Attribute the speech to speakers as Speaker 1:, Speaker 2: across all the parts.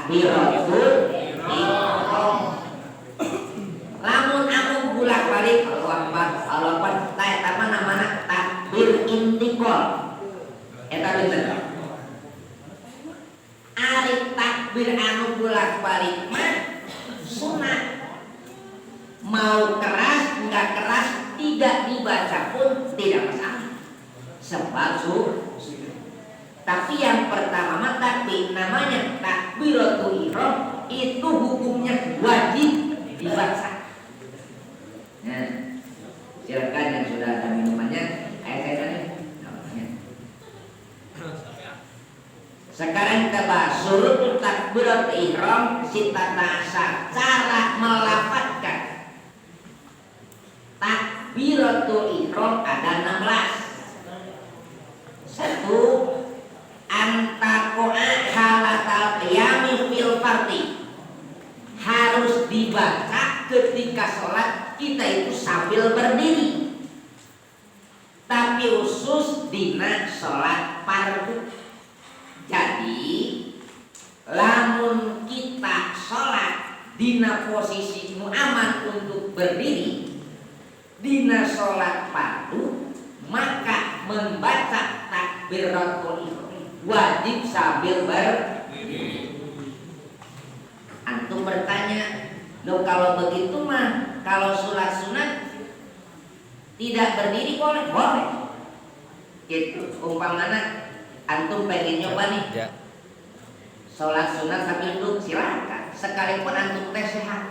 Speaker 1: takbiratul ihram. Lamun amun bolak-balik Allahu Akbar eta mah namana takbir intiqal. Eta bener. Ari takbir anu bolak-balik mah sunat. Mau keras enggak keras tidak dibaca pun tidak masalah. Sebab tapi yang pertama mah takbir namanya takbiratul ihram itu hukumnya wajib dibaca. Nah, silakan yang sudah ada minumannya, ayat-ayatnya. Sekarang kita bahas surut takbiratul ihram sitata asar, cara melafadzkan takbiratul ihram ada 16. Satu, antakoa halatal qiyami fil fardi, harus dibaca ketika sholat kita itu sambil berdiri, tapi khusus dina sholat fardu. Jadi lamun kita sholat dina posisi aman untuk berdiri dina sholat fardu, maka membaca takbiratul ihram wajib sambil berdiri. Antum bertanya, loh kalau begitu mah kalau sholat sunat tidak berdiri boleh? Boleh. Gitu. Umpamanya antum pengen nyoba nih sholat sunat sambil duduk, silakan. Sekalipun antum teh sehat.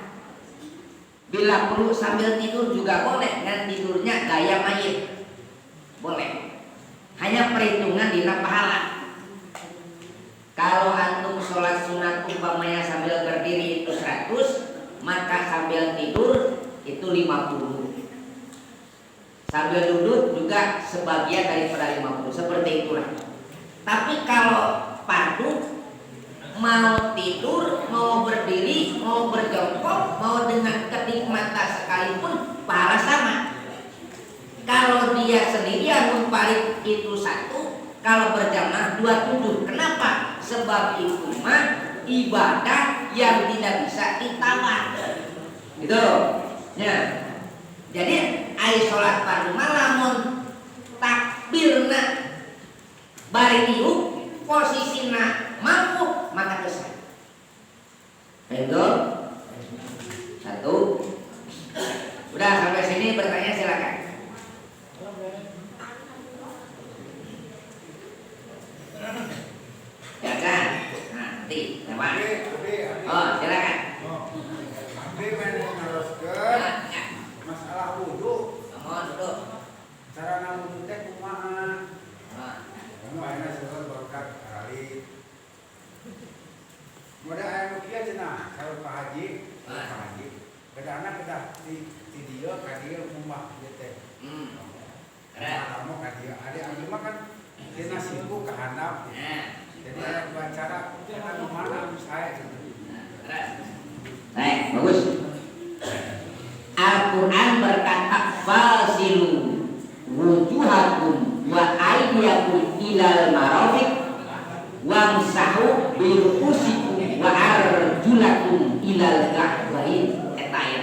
Speaker 1: Bila perlu sambil tidur juga boleh, dan tidurnya gaya mayit boleh. Hanya perhitungan dina pahala. Kalau antum sholat sunat umpamanya sambil berdiri itu 100, maka sambil tidur itu 50. Sambil duduk juga sebagian daripada 50, seperti itulah. Tapi kalau fardu, mau tidur, mau berdiri, mau berjongkok, mau dengan kedip mata sekalipun pahala sama. Kalau dia sendirian munfarid itu 1, kalau berjamaah 27. Kenapa? Sebab itu mah ibadah yang tidak bisa ditambah. Gitu. Ya. Jadi ai salat fardu lamun takbirna bari niup posisina mampu maka selesai. Betul? 1. Udah sampai sini bertanya silakan. Ya kan? Nanti, Pak. Oh, silakan.
Speaker 2: Abdi meneruskeun masalah wudu.
Speaker 1: Mohon duduk.
Speaker 2: Cara wudu teh kumaha? Kamu ayeuna seueur berkat kali. Model aya nu kieu cenah, sareng Pak Haji, Pak Haji. Bedana kedah di dieu ka dieu ummah ieu teh. Kamu ka dieu. Ade mah kan dina siku ka handap. Jadi ada dua cara, cara mana saya
Speaker 1: baik, bagus. Al-Quran berkata fasilu wujuhakum wa aydiyakum ilal marafiq wamsahu birukusikum wa arjulakum ilal ka'bain. Eta aya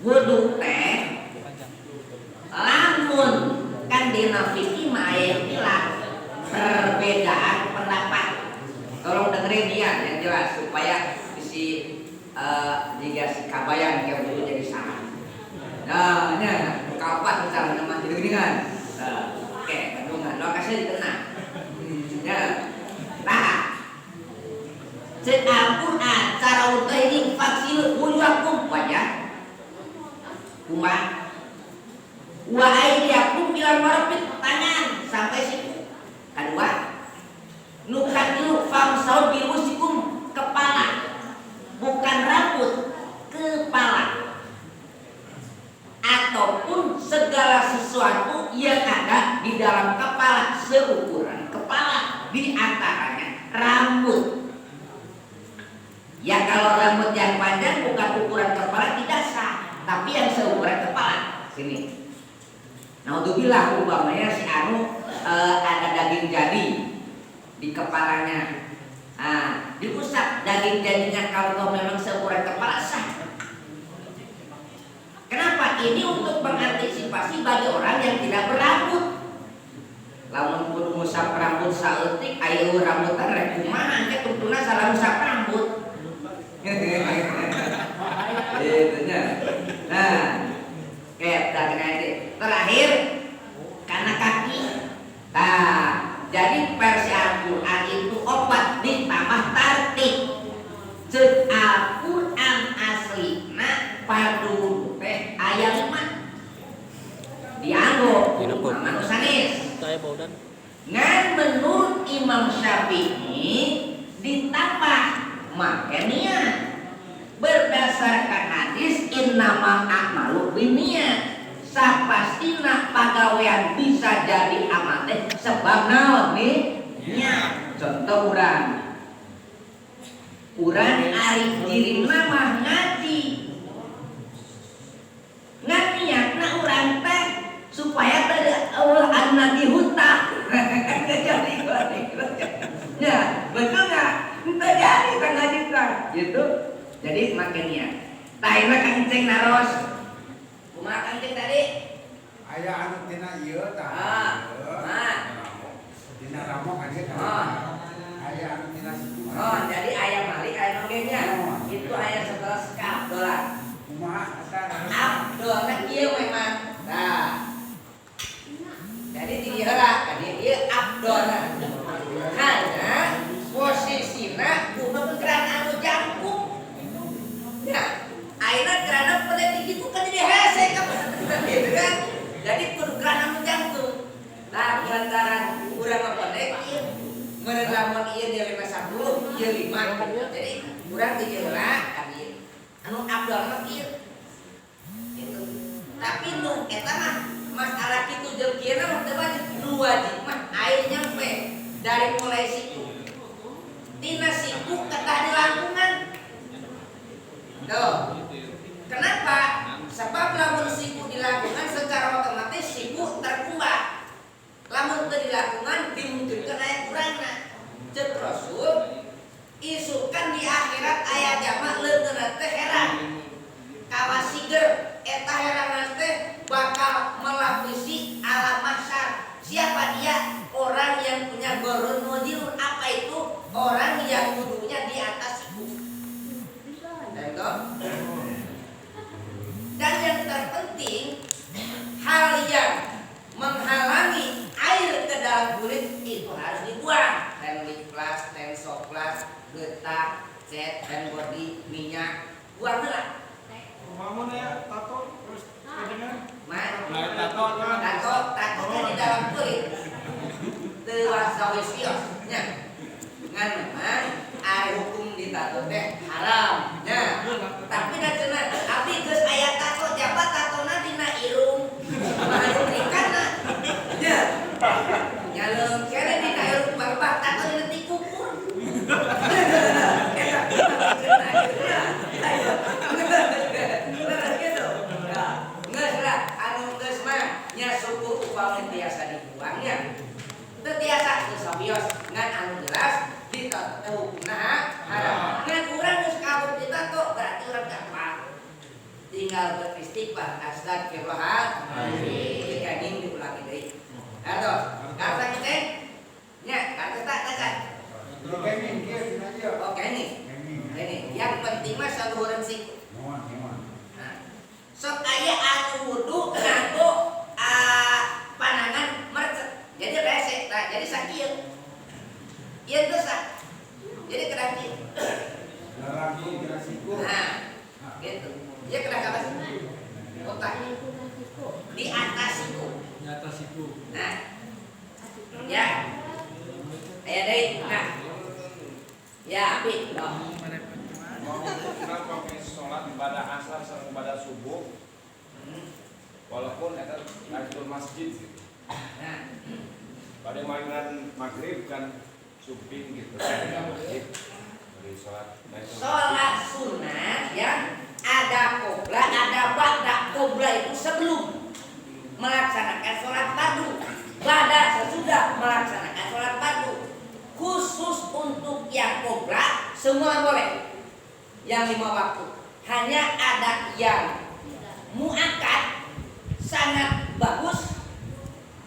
Speaker 1: wudu teh lamun kan dina fikih mah aya istilah perbedaan pendapat. Tolong dengerin dia yang jelas supaya jika si kabayang yang dulu jadi sama. Nah, ini kapan cara nama jadi gini kan? Oke, bandungan. Lokasinya di tengah. Ya, nah, cek Al-Quran cara untuk ini vaksin wujuhakum wajah, kumat, wa aydiyakum ilal marafiq tangan sampai situ. Kedua, nukatilu famsau birusikum kepala, bukan rambut, kepala, ataupun segala sesuatu yang ada di dalam kepala seukuran kepala, di antaranya rambut. Ya kalau rambut yang panjang bukan ukuran kepala tidak sah, tapi yang seukuran kepala sini. Nah untuk bilang umpamanya si anu ada daging jadi di kepalanya, Diusap daging-dagingnya kalau memang seukuran kepala sah. Kenapa? Ini untuk mengantisipasi bagi orang yang tidak berambut. Lamun kudu ngusap rambut saeutik ayo rambutan rek kumaha nya kuduna salah ngusap rambut. Itu nya. Nah, kita terakhir karena kaki. Nah, jadi versi Al-Qur'an itu obat ditambah tartib. Ceuk Al-Qur'an aslina padu teh aya 5. Dianggo mana sanes. Ngan menurut Imam Syafi'i ditambah makanya berdasarkan hadis innama a'malu binniyat sapastina pagawean bisa jadi amal teh sebab naon nih niat. Contoh urang ari dirina mah ngaji ngan niatna urang teh supaya tadi Allah anak dihutang. Ya betul nggak? Entah jadi tanggal kita gitu. Jadi makanya taina kancing naros. Kumaha kancing tadi?
Speaker 2: Aya anu tina ieu tah. Tina ramo kan ieu. Aya anu tina situ.
Speaker 1: Jadi aya malik aya nongengnya. Itu aya setelah $1.
Speaker 2: Kumaha eta?
Speaker 1: Abdolna ieu memang. Nah. Jadi diheula ieu abdolna. Hanya posisina kudu geran anu jangkung. Ya, ayeuna geran pada dikitu kan jadi hese gitu kan. Jadi kudu geran anu jangkung. Nah, lantaran urang ngapendek ieu meureun lamun ieu dia 50, ieu 5. Jadi urang diheula ka dieu. Anu abdolna ieu. Gitu. Tapi nu eta mah masalah kitu jeung kieu mah teu wajib mah air nyampe dari mulai situ. Tina situ ketah di langkungan. Tuh. Kenapa? Sebab lamun siku di langkungan secara otomatis siku terkumbah. Lamun teu di langkungan dimungkinkeun aya kurangna. Ceuk Rasul isukan di akhirat aya jama leungeunna teh heran. Kawasiger eta heranna teh bakal melapisi alam mahsyar. Siapa dia? Orang yang punya gorun mudirun. Apa itu? Orang yang wudunya di atas siku. Dan yang terpenting, hal yang menghalangi air ke dalam kulit itu harus dibuang. Lip-gloss, soplas, getah, cat, dan body, minyak, buang lah.
Speaker 2: Bangun ya, tato terus
Speaker 1: tato di dalam kulit. Tewasawisiosnya ngan memang ada hukum di tato teh haram nya. Tapi da cenah abdi geus aya tato jabat tatona dina irung. Mah dikana. Ya. Nyaleung kene dina irung barudak tato dina ti kukur. Biasa dibuangnya tetiasa sabios ngan anu jelas ditato hukumna haram ngan urang geus kabur ditato berarti urang gampang tinggal beristighfar astagfirullahaladzim jika ingin diulangi deui atos kata kita nya kata tak oke ini yang penting mah saluhureun siku sok aya anu wudu nganggo panangan mercet jadi resek nah jadi sakit ieu teh sah jadi kedah kieu nah gitu ieu kedah ka basa otak di atas siku nah ya aya deui nah ya api
Speaker 3: kenapa pakai sholat ibadah asar sama ibadah subuh walaupun eta ajul masjid gitu. Pada mainan maghrib kan suping gitu di masjid dari
Speaker 1: sholat sunat ya ada qobla ada ba'da. Qobla itu sebelum melaksanakan sholat fardu, ba'da sesudah melaksanakan sholat fardu. Khusus untuk yang semua boleh yang 5 waktu. Hanya ada yang muakkad sangat bagus,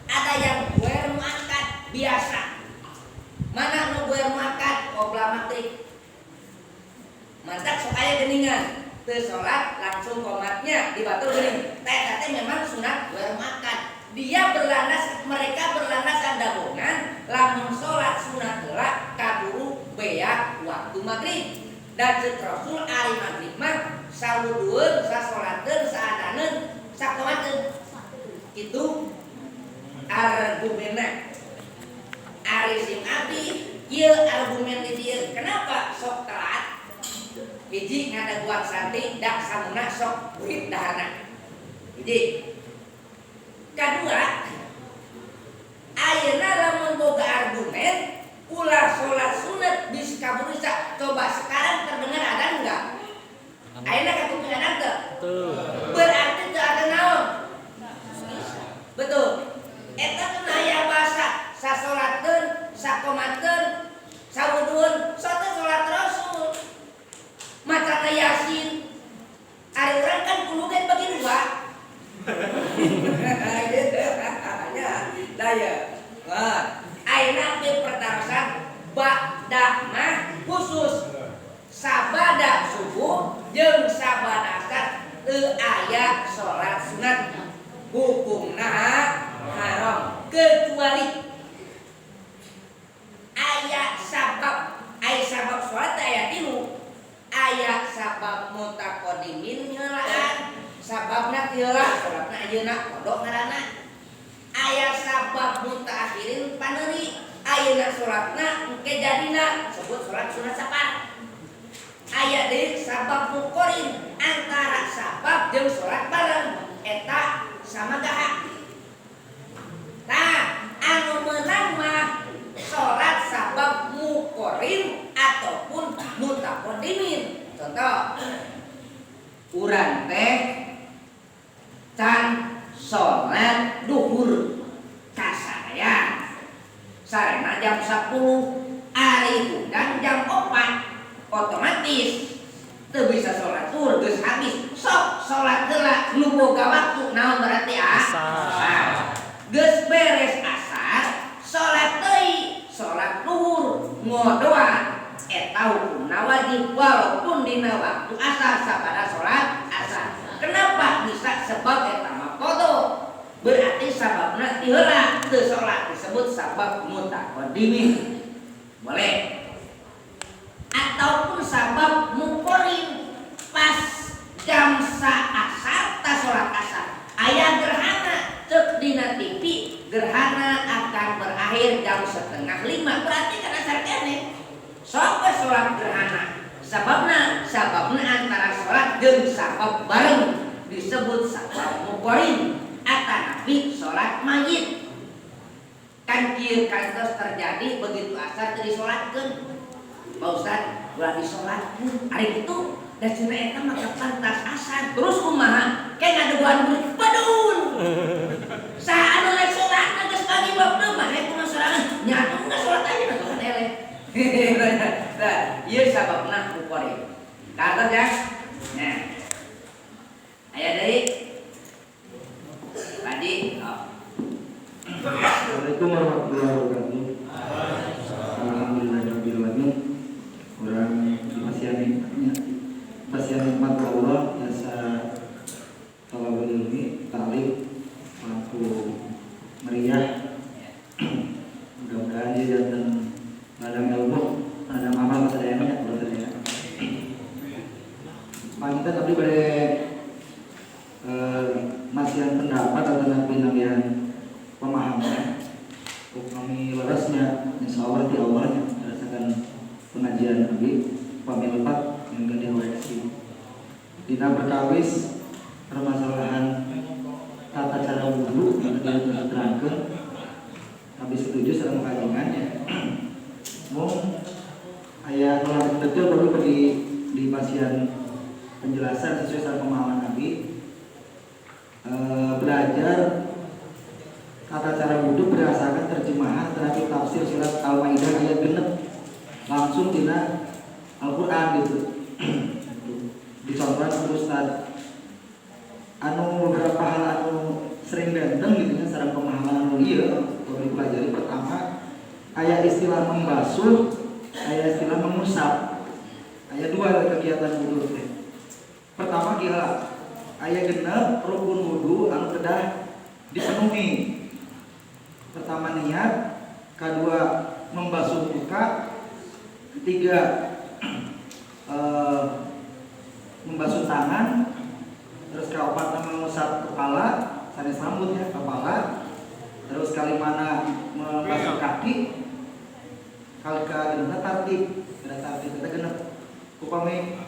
Speaker 1: ada yang guer muakkad biasa. Mana nu guer muakkad qobla maghrib. Mantap sok aya geuningan, teu salat langsung qomatnya dibatur geuning. Teh memang sunat guer muakkad. Mereka berlandasan dabongan lamun salat sunat heula kaburu beak waktu maghrib. Dan ceuk Rasul ari maghrib mah sawudueun, sasolateun, saadaneun, sakomateun. Kitu argumenna. Ari sing abdi ieu argumen di dieu. Kenapa sok telat? Hiji ngadaguan santi dak samuna sok murid daharna. Hiji. Kadua, ayeuna lamun boga argumen ulah sholat sunat bis kaburisa. Coba sekarang terdengar ada enggak? Ayeuna katupin ada teu? Berarti teu ada naon? Betul. Eta teh aya basa sasolateun, sakomateun, sawudueun, sote salat Rasul. Macana Yasin. Ari urang kan kulugen bagi dua. Daya. Wah, ayeuna teh pertarosan ba'da mah khusus sabada subuh jeung sabada asar teu aya salat sunat. Hukumna haram kecuali aya sabab salat aya 3. Aya sabab mutaqaddimin nyeulaan. Sababna tieulah salatna ayeuna kodok ngaranna. Aya sabab mutaakhirin paneuri. Ayeuna salatna engke jadina sebut salat sunat sapar. Aya deui sabab muqorin antara sabab jeung salat bareng eta samagaha. Tah anu meunang mah salat sabab muqorin ataupun mutaqaddimin. Contoh urang teh can sholat duhur kasaraya sarena jam 10 ari udang jam 4 otomatis teu bisa sholat duhur geus habis sok sholat heula nu boga waktu naon berarti asar geus beres asar sholat deui sholat duhur ngodoan eta hukumna wajib walaupun dina waktu asar sabada sholat asar. Kenapa bisa? Sebab eta mah qada. Berarti sababna ti heula teu salat disebut sabab mutaqaddimin. Boleh. Ataupun sabab muqorin pas jam asar ta salat asar. Aya gerhana ceuk dina TV gerhana akan berakhir jam 4:30. Berarti kan asar keneh. Sok we salat gerhana. Sababna antara sholat jeung sabab bareng disebut sabab muqorin atanapi sholat mayit. Kan kieu kantos terjadi begitu asar teu disolatkeun. Pak Ustaz, ulah disolatkeun. Ari kitu da cenah eta mah pantas asar. Terus kumaha? Kayak ngadeguan murid padun. Saha anu rek sholat geus pagi babna mah rek kumaha sorangan. Nya atuh geus sholat aja mah eleh. Nah, ieu sababna muqorin. Katon ya. Nah. Aya deui. Tadi.
Speaker 4: Assalamualaikum warahmatullahi wabarakatuh. Alhamdulillahirabbil alamin. Orang pasien nikmat Allah jasa thalabul ilmi ta'lim mampu meriah. Mudah-mudahan dia jantan ladang ilmu, ada amal sadayana bersadaya. Pangitan tapi pada masihan pendapat atau nabi-nabian pemahaman kami larasnya insyaallah di awalnya berdasarkan pengajian nabi pamilpat yang dikoreksi dina berkawis permasalahan tata cara wudu yang diterangkan habis setuju sareng kajiannya mau ayat nolak detail baru di pasien penjelasan sesuai sama pemahaman nabi belajar tata cara wudhu berdasarkan terjemahan terhadap tafsir surat Al-Maidah ayat 6 langsung tina Al-Quran gitu. Dicontohkan sama Ustaz. Anu beberapa hal anu sering benteng gitu kan secara pemahaman anu iya kalau dipelajari. Pertama, aya istilah membasuh, aya istilah mengusap. Aya dua kegiatan wudu teh. Pertama gila, aya genep rukun wudu anu kedah dipenuhi. Pertama niat, kedua membasuh muka, ketiga membasuh tangan, terus keempat mengusap kepala, sanes rambut ya kepala, terus kalimana membasuh kaki, kali genep tartib, ada tartib kita genep. Upami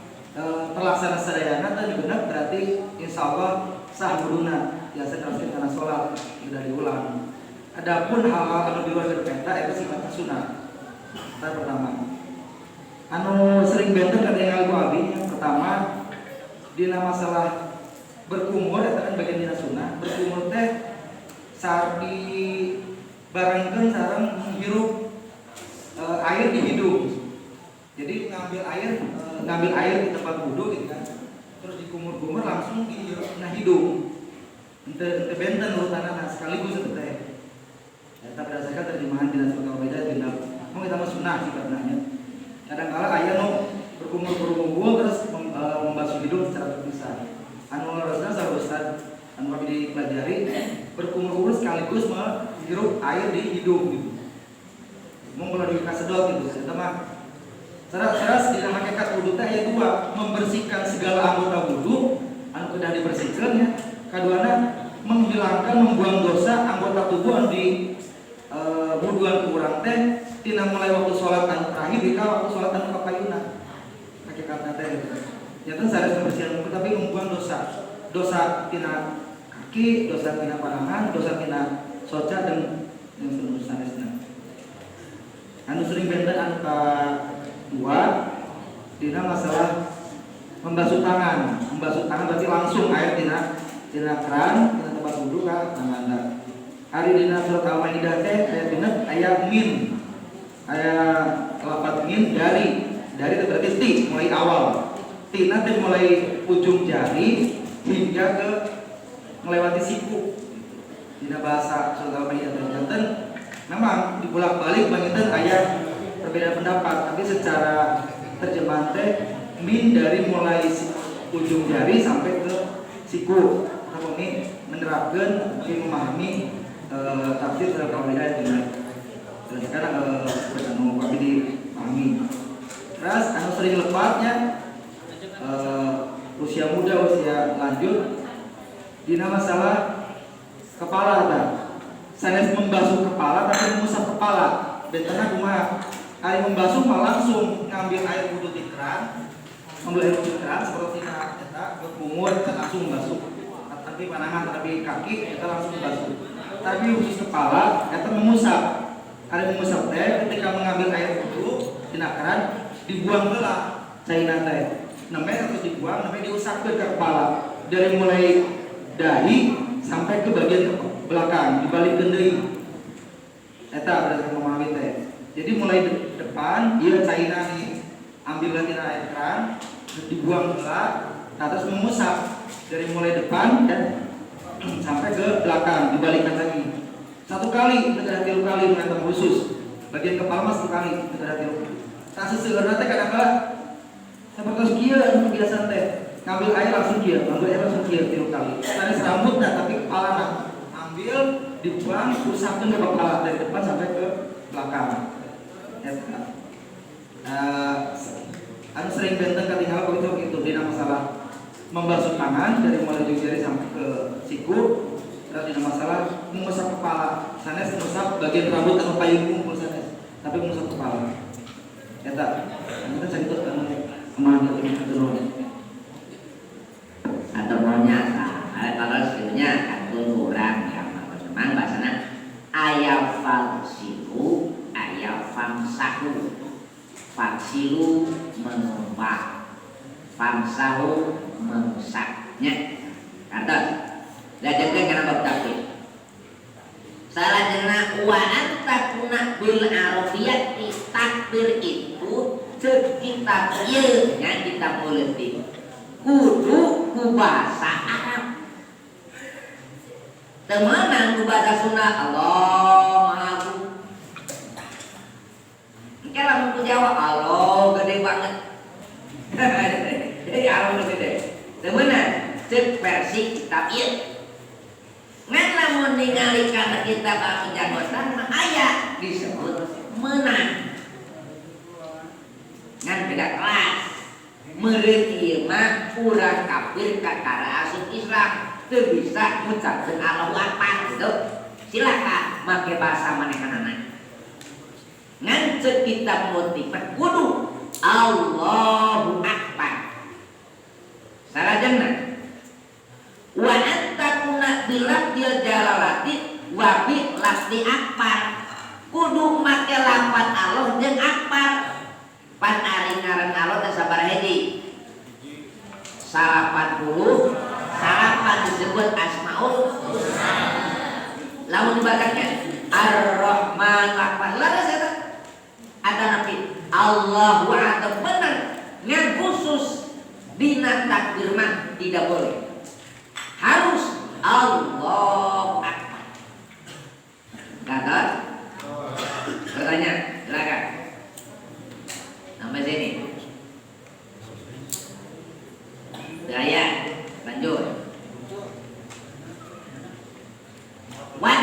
Speaker 4: terlaksana sadayana tadi genep berarti insyaallah sah wuduna, biasa teruskan karena sholat sudah diulang. Adapun hal-hal anu di luar dari peta itu sifatnya sunat. Yang pertama, anu sering benteng katanya Ibu Abi, yang pertama dina masalah berkumur eta kan bagian dina sunah. Berkumur teh saat di barengkeun sareng menghirup air di hidung. Jadi ngambil air di tempat wudu gitu kan. Terus dikumur-kumur langsung dihirup na hidung. Ente benten urutanana sekaligus eta teh. Eta berdasarkan terjemahan Dinas Perkara Beda dina mau kita mah sunah sifatnya. Kadang-kala aya nu berkumur-kumur terus membasuh hidung secara terpisah. Anu larasna saha Ustaz anu kami dipelajari berkumur-kumur sekaligus menghirup air di hidung gitu. Mau kalau dikasedot gitu. Eta mah secara di hakikat wudu teh aya dua, membersihkan segala anggota wudu anu kedah dibersihkeun ya. Kaduana menghilangkan membuang dosa anggota tubuh anu di wuduan kurang teh tina mulai waktu sholat anu terakhir dika waktu sholat anu kapayuna. Hakikatna teh nyata sanes membersihkan muka tapi membuang dosa tina kaki, dosa tina panangan, dosa tina soca dan yang seluruh sanesna. Anu sering benten anu kedua dina masalah membasuh tangan. Membasuh tangan berarti langsung air tina keran, tina tempat wudu ka tanganda. Hari dina surat Al-Maidah teh aya genep aya min. Aya lafaz min dari berarti ti mulai awal. Tina teh mulai ujung jari hingga ke melewati siku. Dina bahasa surat Al-Maidah teh janten memang dibolak-balik bangeun aya perbedaan pendapat, tapi secara terjemahan teh min dari mulai ujung jari sampai ke siku. Kami menerapkan, memahami tafsir surat Al-Maidah dengan sekarang anu kami dipahami. Terus anu sering lepatnya usia muda, usia lanjut dina masalah kepala tah. Sanes membasuh kepala tapi mengusap kepala. Betana kumaha? Ari membasuh mah langsung ngambil air wudu di keran, ngambil air wudu di keran seperti eta berkumur kita langsung membasuh. Tapi panangan tapi kaki kita langsung membasuh. Tapi khusus kepala kita mengusap. Ari mengusap teh ketika mengambil air wudu tina keran dibuang heula caina teh. Namanya harus dibuang, namanya diusapkeun ke kepala dari mulai dahi sampai ke bagian belakang, dibalikkeun deui. Eta berdasarkan memahami teh. Jadi mulai depan ieu caina diambil tina air keran, dibuang heula, terus mengusap dari mulai depan dan sampai ke belakang, dibalikkan lagi. Satu kali, negara 3 kali menentang khusus. Bagian kepala mas 1 kali, negara 3. Tak sesegerna teh kadang-kadang seperti kieu anu kebiasaan teh. Ngambil air langsung kieu, ngambil air langsung kieu 3 kali. Sanes rambutna tapi kepalana ambil, dibuang, usapkeun ke kepala dari depan sampai ke belakang. Eta. Anu sering benteng katinggal kok itu dina masalah membasuh tangan dari mulai ujung jari sampai ke siku. Dan dina masalah mengusap kepala. Sanes mengusap bagian rambut anu payung kumpul sanes, tapi mengusap kepala. Eta. Kita cangkut anu kemana itu turun.
Speaker 1: Atau maunya kalau sebenarnya katun orang yang memang bahasana ayam falsilu, ayam famsahu. Falsilu menumpah, famsahu mengusapnya. Kata, lajengkeun kana bab takbir. Salajengna wa anta kuna bil arafiyati takbir itu cek kita kitab ieu nya kitab politik kudu ku bahasa Arab. Teu meunang ku bahasa Sunda Allah Maha Agung. Engke lamun ku Jawa Allah gede banget. Jadi Allah gede. Teu meunang cek versi kitab ieu. Ngan lamun ningali kana kitab anu janggotan mah aya disebut meunang. Ngan beda kelas. Meureun ieu mah urang kafir kakara asup Islam teu bisa ngucapkeun Allahu Akbar gitu. Silakan make bahasa manehanana. Ngan cek kitab politik kudu Allahu Akbar. Salajengna wa antakuna bilafdil jalalati wa bi lafdi akbar. Kudu make lafaz Allah jeung akbar. Pan ari ngaran Allah teh sabaraha hiji? 40. Salapan disebut asmaul husna. Lamun dibacakeun Ar-Rahman Ar-Rahim laras eta. Ada nabi Allahu Akbar bener. Ngan khusus dina takbir mah tidak boleh. Harus Allahu Akbar. Gagal? Pertanyaan, silakan. Sampai sini. Gaya, lanjut. Wan,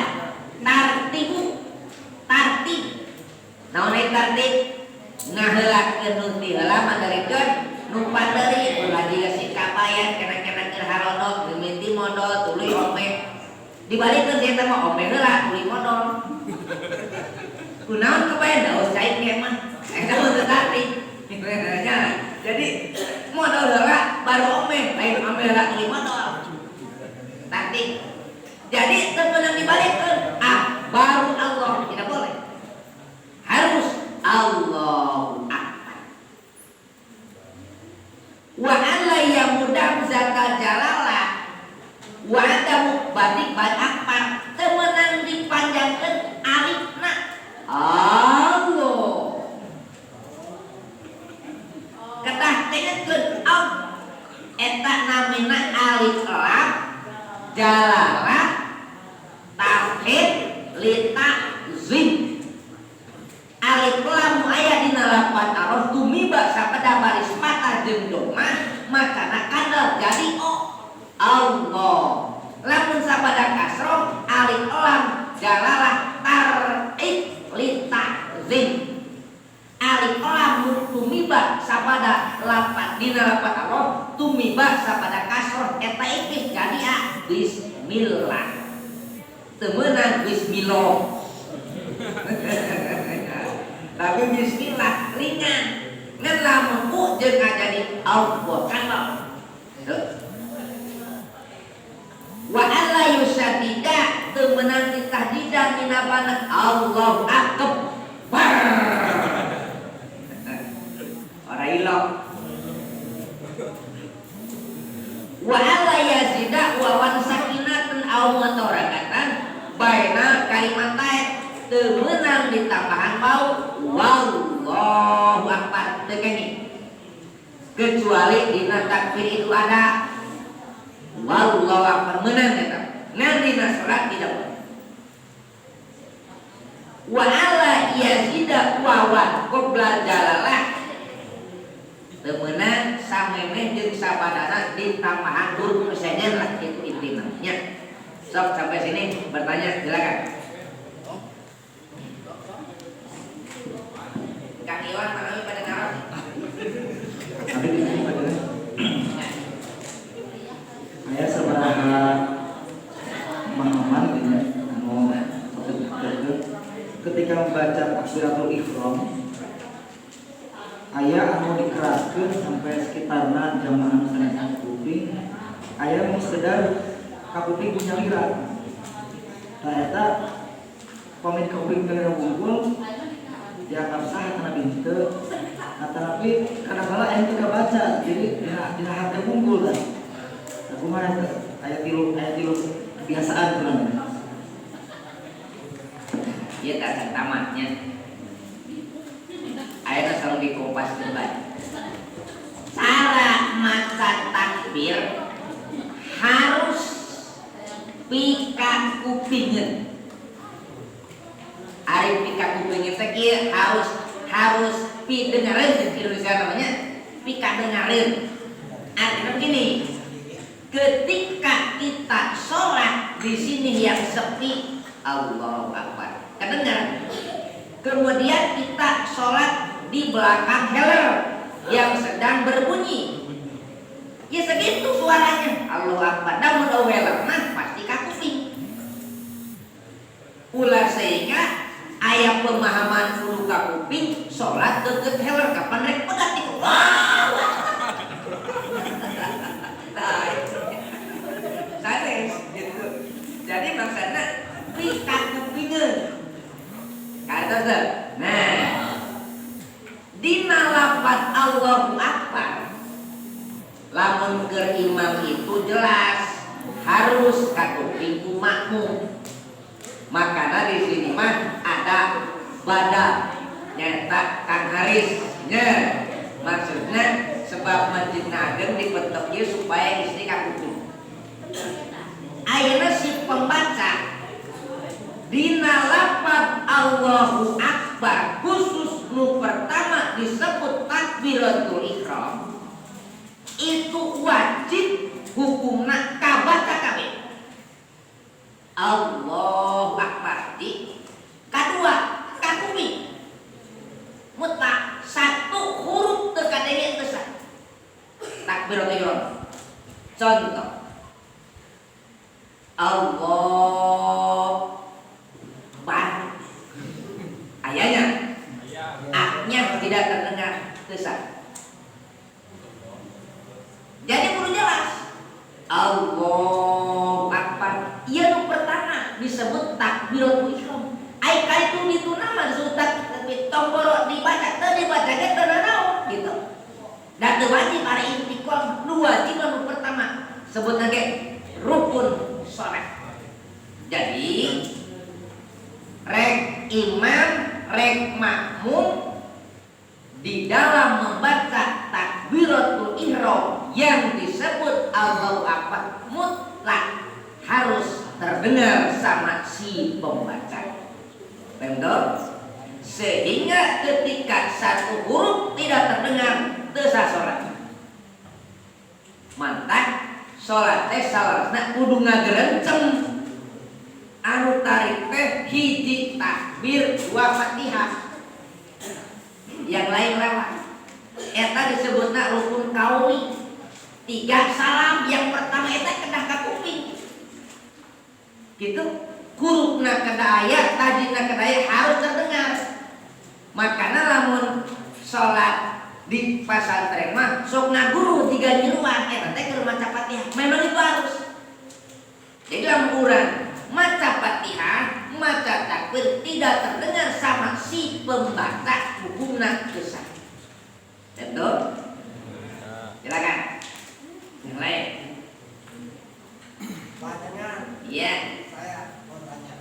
Speaker 1: tartibu, tartib. Naon tartib? Ngaheulakeun nu ti heula mandarikeun nu panderi ulah jiga si kapayan kena-kena keur harodok mimiti modal tuluy ome. Dibalikeun si eta mah ome heula tuluy modal. Kunaon kapayan daos cai ke mah. Eta mah teu tartib. Jadi modal heula baru ome, lain ome heula tuluy modal. Tartib. Jadi teu meunang dibalikeun baru Allah tidak boleh. Harus Allahu Akbar. Wa alla yamudam zata jalala wa adamu batik bad akbar teu meunang dipanjangkeun alifna Allah. Kedah tengekeun eta namina alif lam jalalah tauhid lita zin. Alif lam aya dina lafaz araf tumiba sapada baris patah jeung domah makana kandal jadi Allah. Lamun sapada kasroh alif lam jalalah tarik lita zin. Alif lam tumiba sapada lafaz dina lafaz araf tumiba sapada kasroh eta ikih jadi bismillah. Teu meunang bismillah. Tapi bismillah ringan. Ngan lamun ku jeung ngajadi Allah kana. Wa alla yusadida teu meunang ditahdida minabana Allahu Akbar. Ora ilok. Wa alla yazida wa wan sakinatan aw mutarakatan baina kalimatain teu meunang ditambahan bau wallahu akbar teu keneh. Kecuali dina takbir itu ada wallahu akbar meunang eta. Ngan dina salat tidak boleh. Wa alla yazida wa qabla jalalah teu meunang samemeh jeung sabadana ditambahan huruf sejen lah itu intina nya. Sok sampai sini bertanya silakan. Kang Iwan mana pada naros?
Speaker 4: Tapi di sini pada saya sabaraha pemahaman anu ketika membaca takbiratul ihram aya anu dikeraskeun sampai sekitarna jamaah sanes kuping aya nu sekedar kapuping punya lirat. Nah eta pamit kuping keur wungkul dianggap sah karena binte, tapi kadang-kadang yang kita baca jadi dina harga unggul kan. Aku mah ayat tilu kebiasaan kan.
Speaker 1: Ieu tah tamatnya. Ayeuna sareng di Kompas Debat. pikan kupingeun. Ari pikan kupingeun teh kieu harus pidengareun di Indonesia namanya pikadengareun. Artinya begini, ketika kita sholat di sini yang sepi, Allahu Akbar, kedengar. Kemudian kita sholat di belakang heller yang sedang berbunyi, ya segitu suaranya, Allahu Akbar. Namun heller mah pasti ka kuping. Ulah sehingga aya pemahaman kudu ka kuping, sholat deukeut heller kapan rek pegat itu. Sanes gitu. Jadi maksudnya pikan kupingeun. Kata tuh. Nah, dina lafaz Allahu Akbar, lamun keur imam itu jelas harus ka kuping makmum. Makanya di sini mah ada badak nyata Kang Haris nya. Maksudnya sebab masjid Ageng dibentuk supaya istri ka kuping. Ayeuna si pembaca dina lafaz Allahu Akbar khusus nu pertama disebut takbiratul ihram itu wajib hukumna kabaca kabeh. Allahu Akbar di kadua kakuping mutlak satu huruf teu kadenge teu sah takbiratul ihram. Contoh Allah Akbar, ayahnya aknya tidak terdengar besar. Jadi perlu jelas Allah Akbar. Ia nu pertama disebut takbiratul ihram. Ai kaitu itu nama disebut tomboro dibaca, teu dibaca ge teu naon gitu. Dan teu wajib ari intiqam, nu wajib nu pertama sebutna ge rukun salat. Jadi rek imam, rek makmum di dalam membaca takbiratul ihram yang disebut Allahu Akbar mutlak harus terdengar sama si pembaca. Betul? Sehingga ketika satu huruf tidak terdengar teu sah salat. Mantap salat teh salatna kudu ngagerenceng. Anu tarik teh hiji takbir dua Fatihah. Yang lain lewat. Eta disebutna rukun kauli. 3 salam, yang pertama eta kedah ka kuping. Gitu. Hurufna kedah aya, tajina kedah aya harus terdengar. Makana lamun salat di pasantren mah sok ngaguru 3 nyiruan eta teh keur maca Fatihah. Memang itu harus. Jadi lamun urang maca Fatihah, maca takbir tidak terdengar sama si pembaca hukumna dosa. Betul? Silakan. Yang lain.
Speaker 5: Bacanya.
Speaker 1: Iya.
Speaker 5: Saya mau tanya.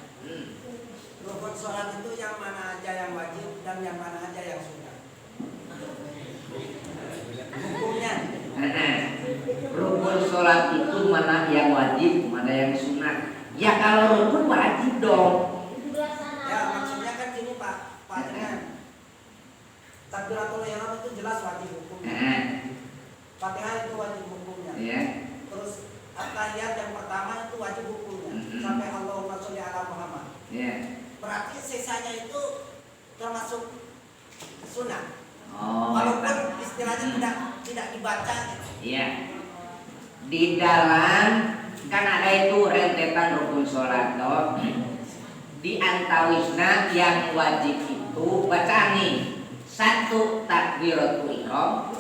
Speaker 5: Rukun sholat itu yang mana aja yang wajib dan yang mana aja yang sunnah? Hukumnya.
Speaker 1: Rukun sholat itu mana yang wajib, mana yang sunat. Ya kalau rukun wajib dong.
Speaker 5: Ya maksudnya kan gini Pak dengan takbiratul ihram itu jelas wajib hukumnya. Fatihah itu wajib hukumnya. Terus at-tahiyat yang pertama itu wajib hukumnya. Sampai Allahumma sholli ala Muhammad. Berarti sisanya itu termasuk sunnah. Walaupun istilahnya tidak dibaca.
Speaker 1: Iya. Di dalam kan ada itu rentetan rukun sholat toh. Di antawisna yang wajib itu bacaan nih. 1 takbiratul ihram,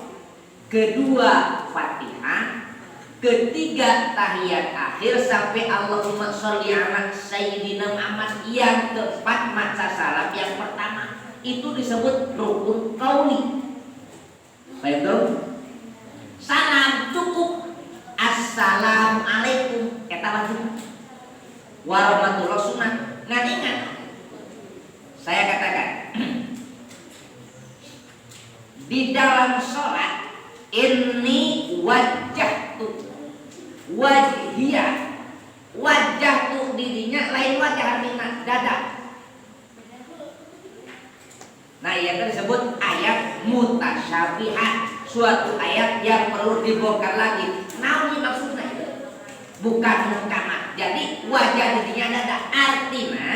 Speaker 1: 2 Fatihah, 3 tahiyat akhir sampai Allahumma sholli ala sayyidina Muhammad, yang keempat maca salam yang pertama. Itu disebut rukun qauli. Betul? Salam cukup. Assalamualaikum eta wajib. Warahmatullahi sunnah. Ngadingan. Saya katakan di dalam sholat ini wajahtu wajhiyah wajahtu didinya lain wajah dina dada. Nah, ia disebut ayat mutasyabihat, suatu ayat yang perlu dibongkar lagi. Namun maksudnya bukan muhkamat. Jadi wajah didinya dada. Artinya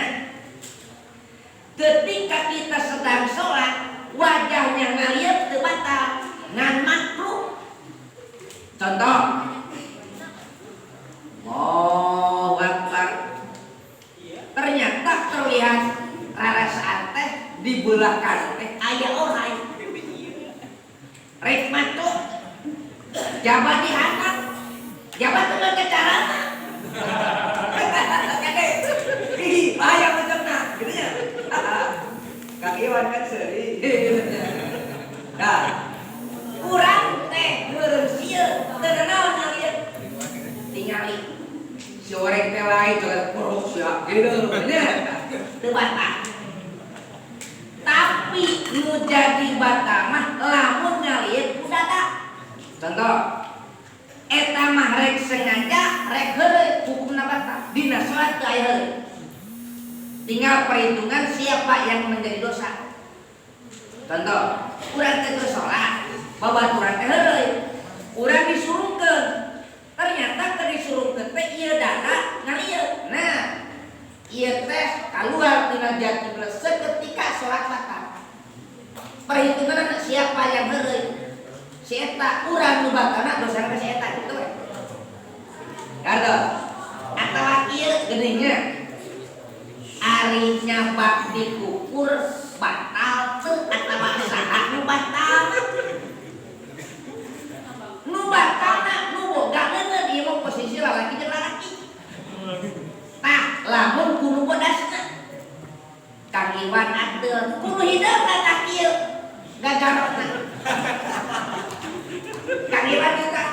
Speaker 1: ketika kita sedang sholat wajahnya ngaliat teu batal ngan makruh. Contoh, Allahu Akbar. Ternyata terlihat rarasaan teh di belakang teh aya orang. Rek matuk jabat dihanap. Jabat teu make carana. Kade. Ih, bahaya macamna, gitu nya. Kang Iwan kan seuri. Nah, urang teh meureun sieun teu naon ngalieu. Tingali si orek teh lain coret kurus ya gitu nya. Teu batal. Tapi nu jadi batal mah lamun ngalieu dada. Contoh, eta mah rek sengaja rek heureuy hukumna batal. Dina salat teu aya heureuy. Tinggal perhitungan siapa yang menjadi dosa. Contoh, urang teh keur salat, babaturan teh heureuy. Urang disuruhkeun. Ternyata teu disuruhkeun teh ieu dada ngalieu. Nah, ieu teh kaluar tina jati seketika salat batal. Perhitungan siapa yang heureuy. Si eta urang nu batalna dosana ka si eta kitu we. Kardo. Atawa ieu geuninnya ari nyabak dikukur batal teu atawa saha nu batal. Nu batalna nu boga leungeun ieu mah posisi lalaki jeung lalaki. Tah, lamun kudu bodasna. Kang Iwan atur kudu hideupna tah kieu. Gagarotna. Kang Iwan juga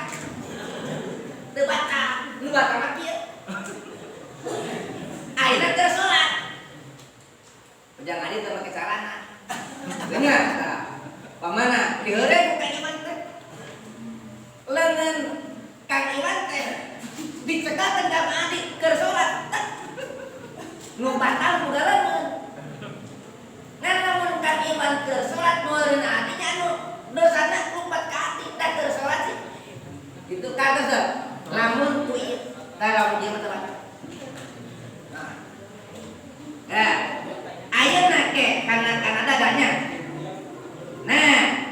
Speaker 1: teu batal, nu batal mah kieu. Ayeuna keur salat. Ujang adi teu make carana. Dengar, tah. Pamana diheureuy Kang Iwan teh. Leungeun Kang Iwan teh dicegakeun ka adi keur salat. Nu batal kudu leungeun. Ngan lamun Kang Iwan keur salat meureun adi nya anu dosana lumpat ka ati da keur salat sih. Itu kata teh. Lamun ku ieu da lamun ieu mah teu. Nah, ayeuna ke kana dadanya. Nah,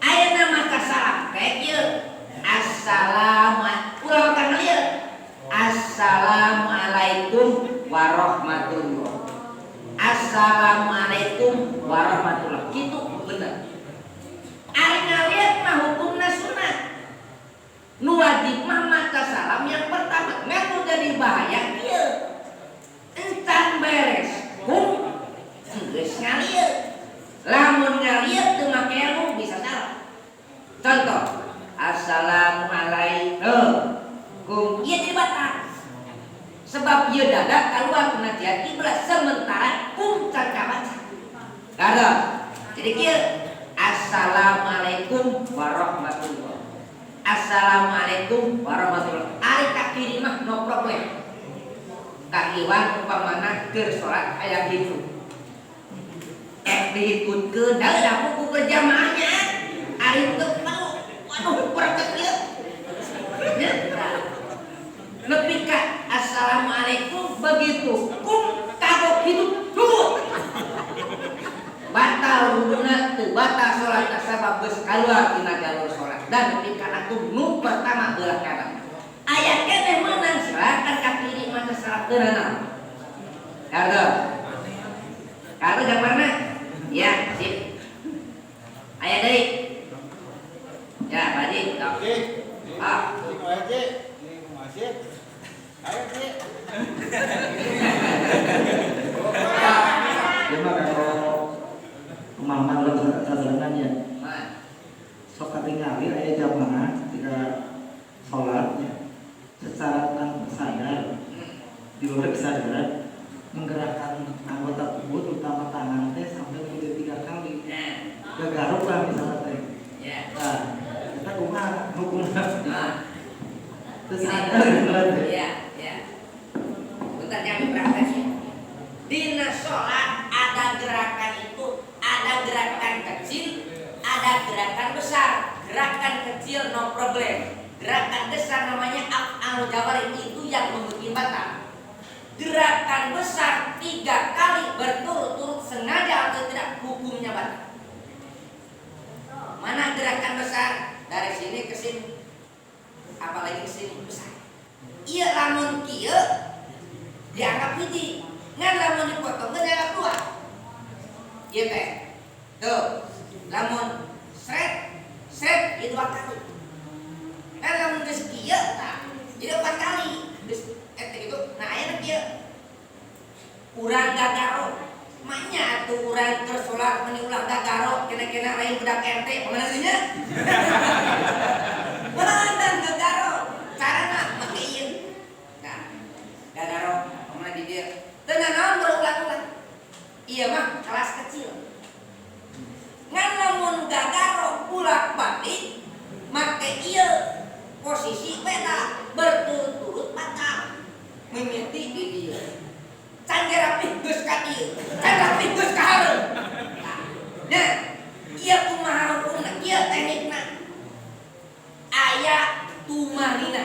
Speaker 1: ayeuna maka salam kayak ieu. Assalamualaikum. Kana ieu. Assalamualaikum warahmatullahi. Assalamualaikum warahmatullahi. Kitu bener. Ari ngaliat mah hukumna sunat. Nu wajib mah maca salam yang pertama. Ngan nu jadi bahaya ieu. Encan beres. Geus ngalieu. Lamun ngalieu teu make ilmu bisa salah. Contoh, assalamualaikum. Ieu jadi batal. Sebab ieu dada kaluar tina jati belas sementara kum can kabaca. Kada. Jadi kieu assalamualaikum warahmatullahi. Assalamualaikum warahmatullahi. Ari ka kiri mah no problem. Kang Iwan umpamana keur salat aya kitu. Diikutkeun da buku berjamaahnya. Ari teu mau. Waduh, berkat ieu. Nepi ka assalamualaikum begitu. Kum kagok hidup dulu. Batal wuduna teu batal salat sabab geus kaluar tina jalur salat. Dan nepi kana nu pertama belah kanan. Aya keneh meunang silakan ka kiri maca salat teu naon. Kardo. Kardo gambarna? Ya, sip. Aya deui. Ya, Pak Haji.
Speaker 2: Oke.
Speaker 1: Ah,
Speaker 2: Ini aja. Ini masih. Ayo, Ki.
Speaker 4: Cuma kalau pemahaman dalam sasarannya
Speaker 1: man.
Speaker 4: sok katingali aya jamaah ketika sholat ya, secara tanpa sadar di luar kesadaran menggerakkan anggota tubuh terutama tangan teh sampai 3 kali. Gagaruk lah misalnya teh. Nah, kita kumaha hukumna. Terus sadar teh.
Speaker 1: Ya. Bentar sebenarnya berarti dina sholat ada gerakan itu, ada gerakan kecil, ada gerakan besar. Gerakan kecil no problem, gerakan besar namanya af'al jawarih, itu yang membuat batal. Gerakan besar 3 kali berturut-turut sengaja atau tidak hukumnya batal. Mana gerakan besar? Dari sini ke sini, apalagi ke sini besar. Iya lamun kieu dianggap hiji, ngan lamun dipotong dianggap 2. Iya teh. Tuh, lamun seret itu 2 kali. Kan lamun geus kieu tah, jadi 4 kali. Geus gitu. Nah, aya kieu. Urang gagaro. Maknya atuh urang keur salat meni ulah gagaro, kena-kena lain budak RT, pamana nya? Mana gagaro? Carana make ieu. Nah, gagaro pamana di dieu. Teu naon berulang-ulang. Ieu mah kelas kecil. Ngan lamun gagaro bolak-balik make ieu posisi beda berturut-turut batal. Mimiti di dieu. Can rapi geus ka dieu, can rapi geus ka hareup. Nah, ieu kumaha hukumna? Ieu teknikna. Aya tumanina.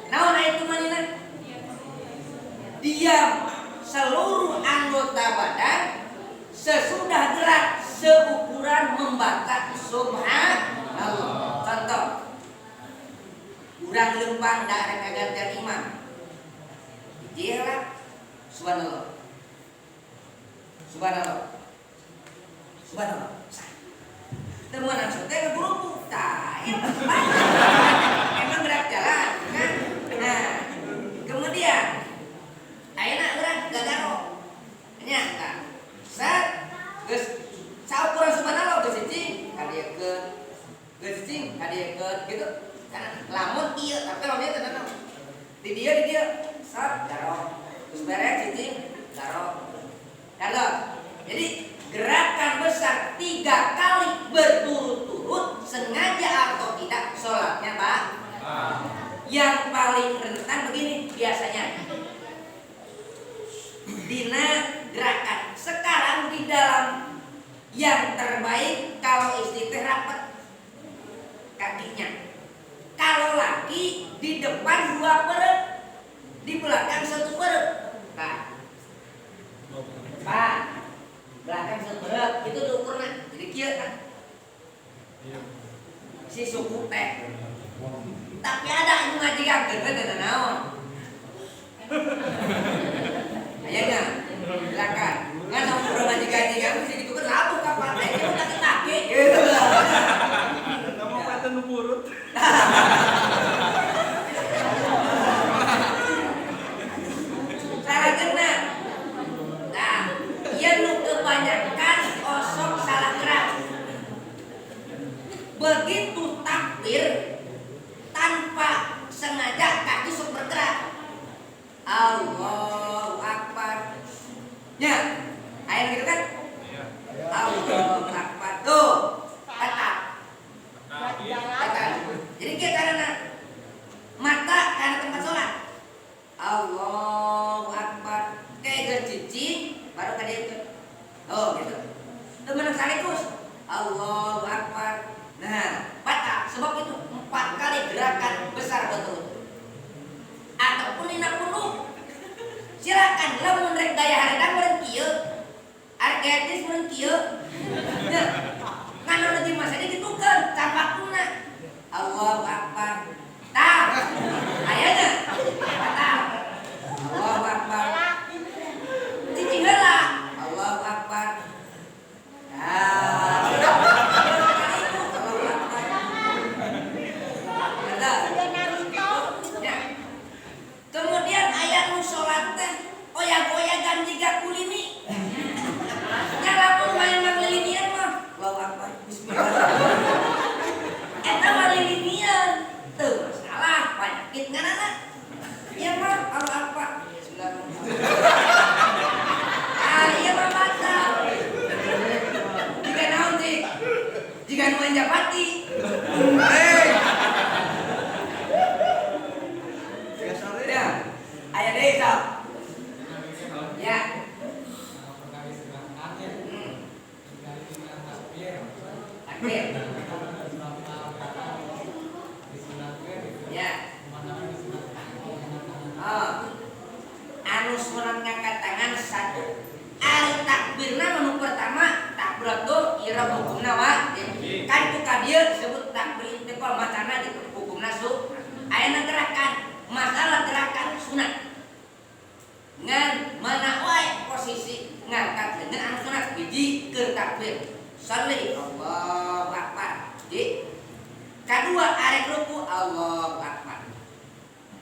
Speaker 1: Naon aya tumanina? Diam seluruh anggota badan sesudah gerak seukuran membaca subhanallah. Contoh, urang lempang da arek kagantian imam. Dia lah subhanallah. Subhanallah. Subhanallah. Teman langsung teh ngeburuk tah. Emang gerak jalan kan? Nah, kemudian ayeuna urang gagaro. Nya tah. Sat geus saukuran subhanallah geus cicing kadiekeun. Geus cicing kadiekeun gitu. Karena lamun ieu tapi lamun ieu teh di dia sat garo. Terus beres cicing garo. Jadi gerakan besar 3 kali berturut-turut sengaja atau tidak sholatnya Pak. Yang paling rentan begini biasanya dina gerakan. Sekarang di dalam yang terbaik kalau istri teh rapat kakinya. Kalau laki di depan 2 perut, di belakang 1 perut. Pak, belakang 1 perut itu diukurna. Jadi kieu kan. Si suku teh. Tapi ada yang ngajikan geudeun naon. Ayeuna belakang. Ngan ukur ngajikan mesti gitu kan labuh ka Pak teh itu kaki-kaki gitu.
Speaker 3: Kamu paten nu burut.
Speaker 1: Salah kena. Nah, ieu nu kebanyakan osok salah gerak. Begitu takbir tanpa sengaja kaki sok bergerak. Allahu Akbar. Ya, aya gitu kan? Allahu Akbar. Tuh, kata. Jadi kita karena mata karena tempat sholat. Allahu Akbar. Kayak cicing baru tadi itu. Oh gitu. Teman sekaligus. Allahu Akbar. Nah, baca sebab itu 4 kali gerakan besar betul. Ataupun dina kudu. Silakan lamun rek gaya haredang meureun kieu. Arek etis meureun kieu. Nah, kana leuwih masa ditukeun campakna. Allahu Akbar. Tah. Ayeuna. Tah. Allahu Akbar. Cicing heula. Allahu Akbar. Nah. Kemudian ayat nu salat teh oya-oyagan jiga kulini. Ngalamun main lilinian mah. Allahu Akbar. Bismillah. Eta mah lilinian. Teu masalah penyakit ngaranna. Ieu mah Allahu Akbar. Bismillah. Ieu mah batal. Jika naon sih? Jika nu japati. Ya, aya deui sok. Ya. Oh. Anu sunat ngangkat tangan satu. Ari takbirna menu pertama takbiratul ihram hukumna wa. Kan itu ka dieu disebut takbir intikal macana gitu hukumna su. Ayeuna gerakan masalah gerakan sunat. Ngan mana wae posisi ngangkat leungeun anu sunat hiji keur takbir. Sholli Allahu Akbar. Di kadua arek ruku Allahu Akbar.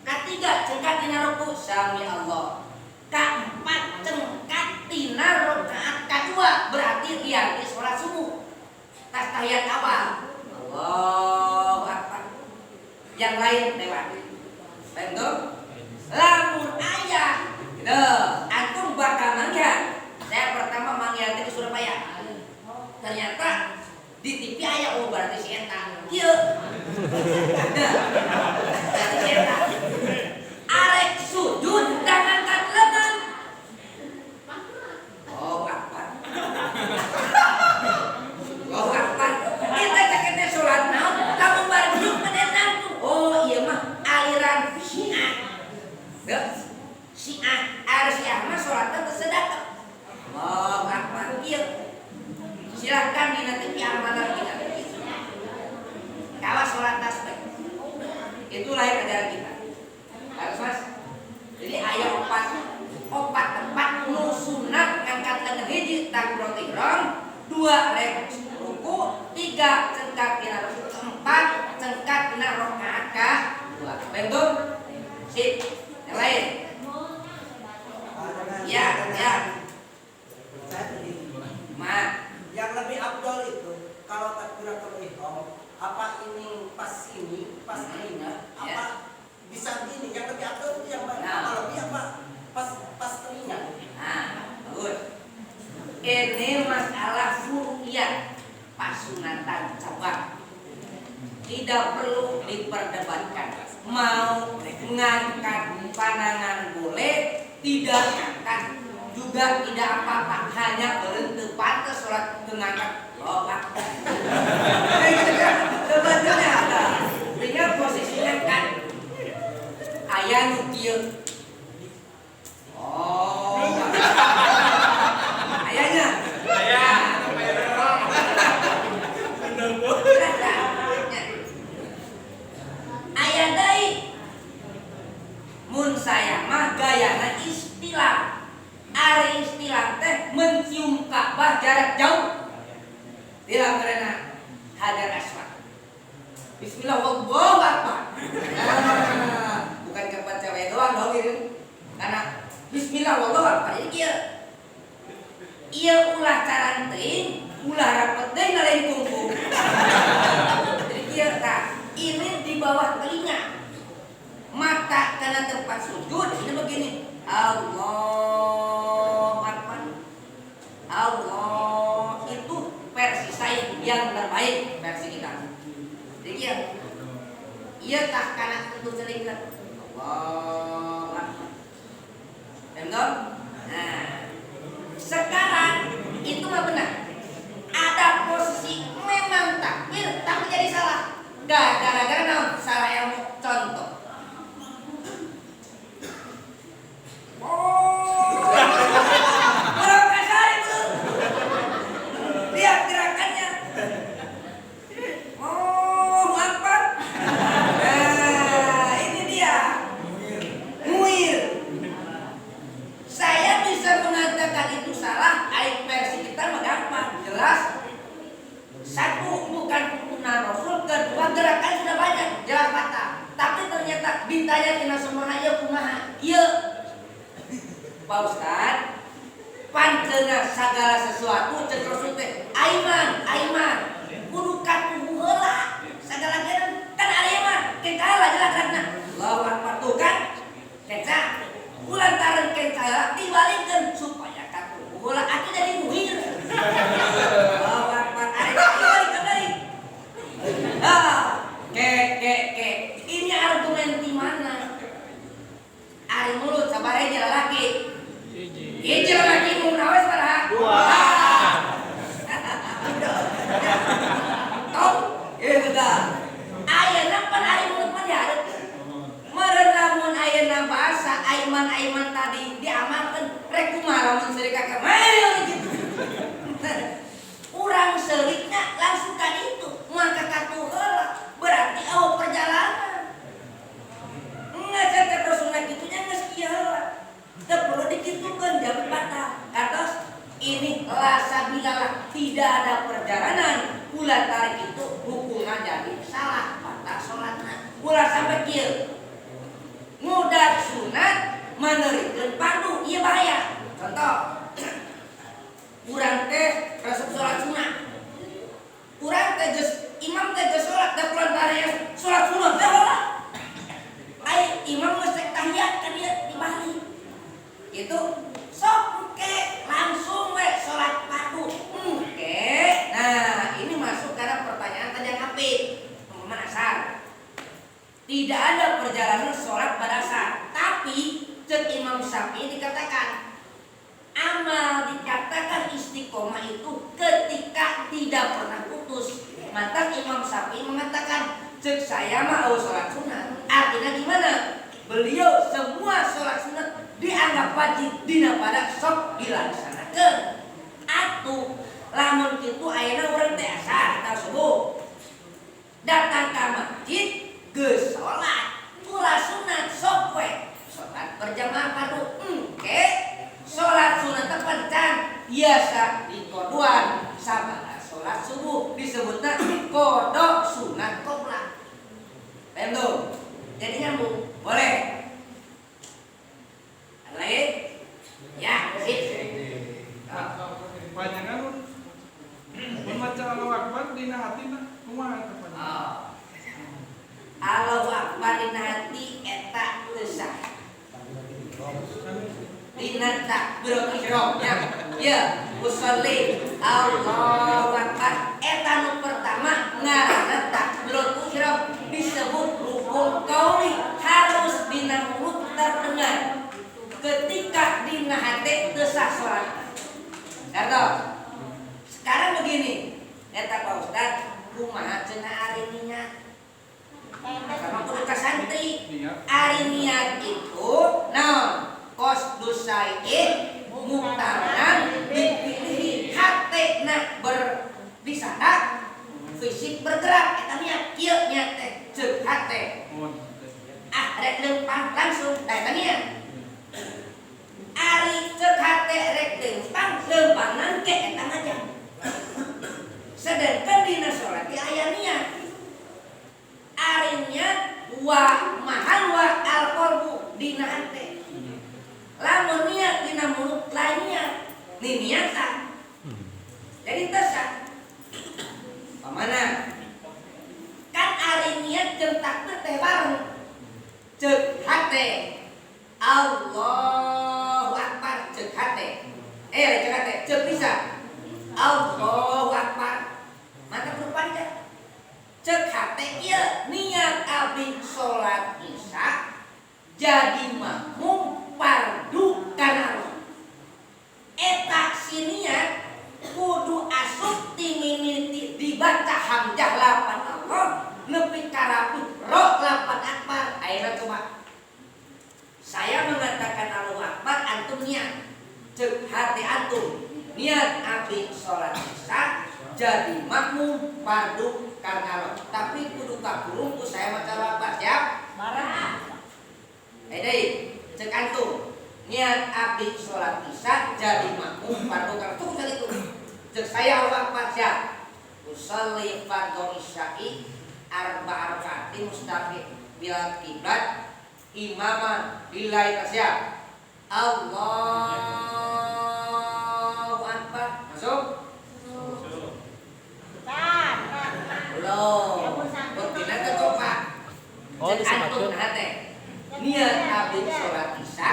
Speaker 1: Katiga cengkat dina ruku sami Allah. Kaempat cengkat dina rakaat kadua berarti liar di salat subuh. Tas tahiyat awal Allahu Akbar. Yang lain lewat. Betul? Lamun aya antum bakal manggihan. Saya pertama manggihan di Surabaya. Ternyata di TV aya berarti si eta. Kieu. Berarti si eta. Arek sujud dan angkat lengan. Oh, Akbar. Oh, Akbar. Kita ceketnya sholat naon, kamu bareng duduk menenang tuh. Oh, iya mah aliran Syiah. Syiah, Syiah mah sholatnya tersedak. Oh, Akbar. Iya. Silahkan di nanti amalan kita. Kawas sholat tasbih. Itulah yang ajaran kita. Harus mas. Jadi ayat opat tempat nu sunat ngangkat lengan hiji takbiratul ihram, 2 rek ruku, 3 cengkat dina ruku, 4 cengkat dina rakaat ka-2. Betul? Sip. Yang lain. Ya.
Speaker 5: Saya begini.
Speaker 1: Ma.
Speaker 5: Yang lebih abdol itu kalau takbiratul ihram apa ini pas telinga apa bisa gini yang lebih abdol itu yang mana? Kalau lebih apa pas telinga.
Speaker 1: Nah, bagus. Ini masalah furu'iyah pasunatan cabang. Tidak perlu diperdebatkan. Mau mengangkat pandangan boleh, tidak angkat juga tidak apa-apa, hanya berhenti pantas sholat mengangkat lobat. Sebetulnya ada, dengan posisinya kan ayah nukil. Oh, ayahnya. Ayah dari mun saya mah gayana istilah. Ari istilah teh mencium Ka'bah jarak jauh. Bilang karena Hajar Aswad. Bismillah Allahu Akbar. Bukan kepada cewek doang dong gitu. Karena Bismillah Allahu Akbar. Jadi ieu ulah cara teuing, ulah rapet deui ngalain kungku. Jadi ieu tah, ini di bawah telinga. Mata kana tempat sujud ini begini. Allah itu versi saya yang terbaik versi kita. Jadi iya tak karena tentu selingkat. Allah Akbar. Betul? Nah, sekarang itu mah benar. Ada posisi memang takbir tapi jadi salah. Gara-gara naon? Salah ilmu. Contoh. Orang kasar itu. Lihat gerakannya. Oh, apa? Nah, ini dia. Muir. Saya bisa mengatakan itu salah. Aib versi kita mah gampang, jelas. Satu, bukan tuntunan Rasul. Kedua, gerakan sudah banyak, jelas patah. Tapi ternyata ditanya tina semuanya ya kumaha. Iya. Pak Ustad, panceuna segala sesuatu cek Rasul teh aiman kudu katuhu heula sagala geun kan ari mah kencala jelas gerakna Allahu Akbar tuh kan kenca kulantaran kencala dibalikkeun supaya katuhu heula atuh jadi muhir Allahu Akbar ari dibalikkeun deui ke ini argumen di mana ari mulut sabaraha lalaki hiji lagi mau nawes para. ulah tarik itu hukumnya jadi salah batal sholatna. Ulah sampai kieu ngudak sunat menerikeun fardu ieu bahaya. Contoh urang teh resep sholat sunat, urang teh geus imam teh geus sholat da pelantaran sholat sunat teh heula ai imam geus tahiyat ka dieu dibalik itu sok ke langsung we sholat fardu oke. Nah ini masuk karena pertanyaan tadi yang apik pemahaman asar. Tidak ada perjalanan sholat pada asar, tapi cek Imam Syafi'i dikatakan amal dikatakan istiqomah itu ketika tidak pernah putus. Maka Imam Syafi'i mengatakan cek saya mah sholat sunat. Artinya gimana? Beliau semua sholat sunat dianggap wajib dina pada sok dilaksanakan. Atuh lamun kitu ayeuna urang teh asar atau subuh datang ka masjid geus sholat ulah sunat sok we sholat berjamaah fardu engke sholat sunat tepancan biasa di kodoan sabada sholat subuh disebutna kodok sunat qobliyah. Paham? Jadi nyambung boleh lain ya sip.
Speaker 6: Panjangan membaca Allahu Akbar dina hatina kumaha tepatnya?
Speaker 1: Allahu Akbar dina hati eta teu sah. Dina takbiratul ihram ya usolli Allahu Akbar eta nu pertama ngaranna takbiratul ihram disebut rukun qauli harus dina mulut terdengar. Ketika dina hati teu sah salat. Contoh, sekarang begini, eta Pak Ustad, kumaha cenah ari niat? Sama kudu ka santri. Ari niat itu naon? Qasdus syai'in muqtaran dipilih hatena disana fisik bergerak eta niat kieu niat teh ceuk hate. Rek leumpang langsung eta niat. Ari ceuk hate rek leumpang nangke eta ngajak. Sedangkan dina salat ge aya niat. Ari niat wa mahal wa al-qalbu dina hate. Lamun niat dina mulut lain niat. Ni niatan. Jadi tesah. Pamana? Kan ari niat jeung takbir teh bareng. Ceuk hate. Allahu Akbar ceuk hate. Ceuk hate, ceuk bisa. Allahu Akbar. Mantap kudu panjang. Ceuk hate ieu niat abdi salat Isya jadi makmum fardu kana. Eta si niat kudu asup ti mimiti dibaca hamdah lapan Allah nepi ka ro lapan akbar. Ayeuna coba. Saya mengatakan Allahu Akbar, antum niat. Ceuk hati antum niat abdi salat Isya jadi makmum fardu kana. Tapi kudu kakurung ku saya maca Allahu Akbar siap? Barang. Deui, ceuk antum niat abdi salat Isya jadi makmum fardu kana. Tuh itu. Ceuk saya Allahu Akbar siap. Usolli fardhu isya'i arba'a raka'atin mustaqim bil qiblat imaman lillahi tasya. Allahu Akbar. Masuk? Belum. Berpindah ke coba. Cek antum hate. Niat abdi salat Isya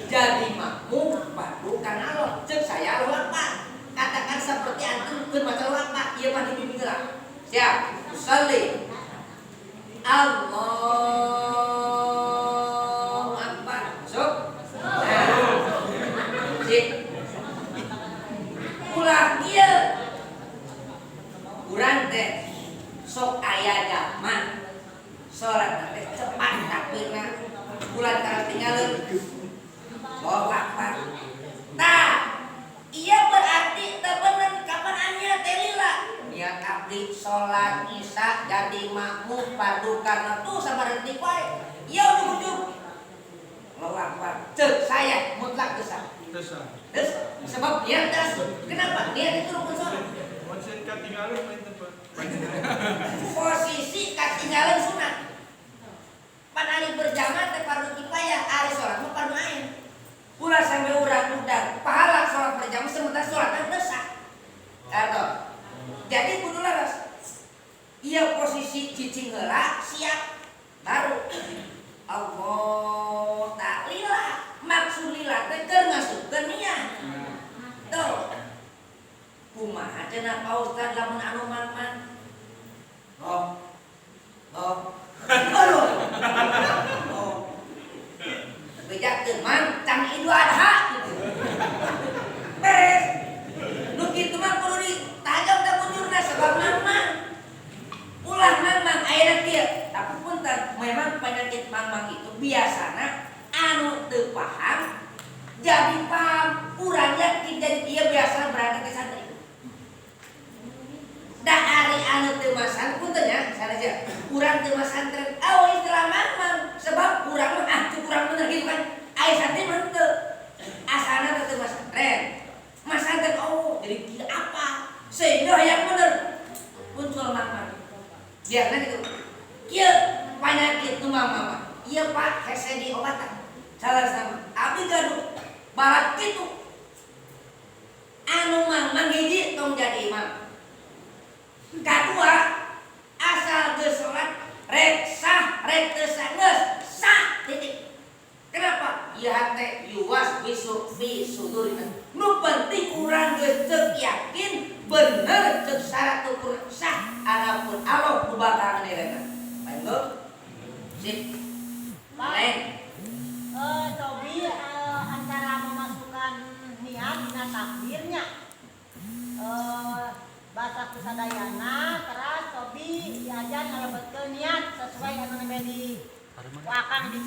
Speaker 1: jadi makmum fardu kana Allah. Cek saya Allahu Akbar. Katakan seperti antum keur maca Allahu Akbar, ieu mah dibimbing gerak. Siap. Usolli Allahu Akbar. Masuk? Sip. Ulah ieu. Urang teh sok aya jaman salat teh cepat takbirna. Ulah tara tinggalin. Allahu Akbar. Tah, ieu berarti teu bener kapan anya teh lila. Niat abdi salat Isya jadi makmum fardu karena tuh sabar detik wae. Ieu ujug-ujug. Allahu Akbar. Ceuk saya mutlak geus. Terus sebab niat das. Kenapa? Niat itu rukun salat.
Speaker 6: Pasien ketinggalan main tempat.
Speaker 1: Posisi ketinggalan sunat. Panali berjamaah teh fardu kifayah, ari salat mah fardu ain. Ulah sampai urang udah pahala salat berjamaah sementara salatna teu sah. Atau jadi kudu laras. Iya posisi cicing heula siap baru Allah ta'ala maksud lillah teh keur ngasupkeun niat. Tuh. Kumaha cenah Pak Ustaz lamun anu man-man. Oh. Aduh. Oh. Bejak teman cang Idul Adha gitu. Beres. Nu kitu mah kudu ditajam da bujurna sebab mang-mang. Ulah mang-mang ayeuna kieu. Tapi punten memang penyakit mang-mang itu biasana anu teu paham jadi paham. Urang yakin jadi ieu biasa berangkat ke santri. Da ari anu teu masan punten nya sanaja urang teu masantren istilah mang-mang sebab urang mah cukup urang bener gitu kan aya santri mah teu asalna teu masantren jadi tidak apa sehingga yang bener muncul mang-mang biarna gitu kieu penyakit nu mama ieu Pak hese diobatan salah sama abdi gaduh barat kitu anu mang-mang hiji tong jadi imam. Kedua, asal geus salat rek sah rek teu sah geus sah titik. Kenapa? Ieu hate yuwas bisudurina. Nu penting urang geus ceuk yakin bener ceuk syarat ukur sah adapun Allah nu bakal ngerenna. Baik, sip. Lain.
Speaker 7: Tobi antara memasukkan niat dina takbirnya. Bahasa Kusadayana keras Tobi diajar ngalebetkeun niat sesuai anu di wakang dicari